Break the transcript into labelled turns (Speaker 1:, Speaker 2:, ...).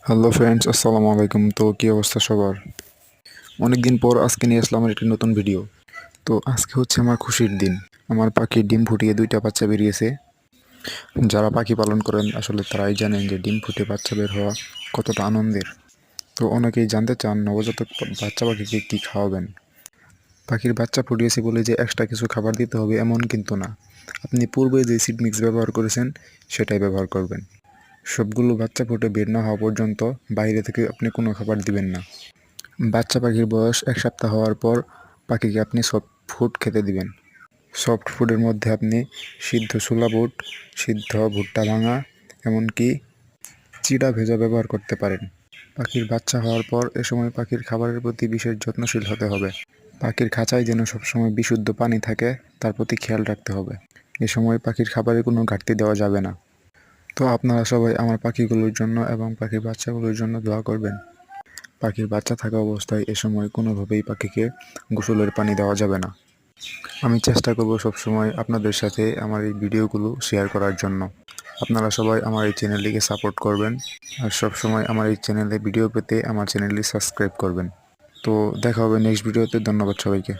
Speaker 1: Hello friends, আসসালামু আলাইকুম। তো কী অবস্থা সবার? অনেক দিন পর আজকে নিয়ে আসলাম আমার একটি নতুন ভিডিও। তো আজকে হচ্ছে আমার খুশির দিন। আমার পাখির ডিম ফুটিয়ে 2টা বাচ্চা বেরিয়েছে। যারা পাখি পালন করেন আসলে তারাই জানেন যে ডিম ফুটে বাচ্চা বের হওয়া কতটা আনন্দের। তো অনেকেই জানতে চান নবজাতক বাচ্চা পাখিকে কী খাওয়াবেন। পাখির বাচ্চা ফুটিয়েছে বলে যে এক্সট্রা কিছু খাবার দিতে হবে এমন কিন্তু না। আপনি পূর্বে যে সিড মিক্স ব্যবহার করেছেন সেটাই ব্যবহার করবেন। সবগুলো বাচ্চা ফুটে বের না হওয়া পর্যন্ত বাইরে থেকে আপনি কোনো খাবার দিবেন না। বাচ্চা পাখির বয়স 1 সপ্তাহ হওয়ার পর পাখিকে আপনি সফট ফুড খেতে দিবেন। সফট ফুডের মধ্যে আপনি সিদ্ধ ছোলা বুট, সিদ্ধ ভুট্টা ভাঙা, এমনকি চিড়া ভেজা ব্যবহার করতে পারেন। পাখির বাচ্চা হওয়ার পর এ সময় পাখির খাবারের প্রতি বিশেষ যত্নশীল হতে হবে। পাখির খাঁচায় যেন সবসময় বিশুদ্ধ পানি থাকে তার প্রতি খেয়াল রাখতে হবে। এ সময় পাখির খাবারে কোনো ঘাটতি দেওয়া যাবে না। তো আপনারা সবাই আমার পাখিগুলোর জন্য এবং পাখির বাচ্চাগুলোর জন্য দোয়া করবেন। পাখির বাচ্চা থাকা অবস্থায় এ সময় কোনোভাবেই পাখিকে গোসলের পানি দেওয়া যাবে না। আমি চেষ্টা করব সবসময় আপনাদের সাথে আমার এই ভিডিওগুলো শেয়ার করার জন্য। আপনারা সবাই আমার এই চ্যানেলটিকে সাপোর্ট করবেন আর সবসময় আমার এই চ্যানেলে ভিডিও পেতে আমার চ্যানেলটি সাবস্ক্রাইব করবেন। তো দেখা হবে নেক্সট ভিডিওতে। ধন্যবাদ সবাইকে।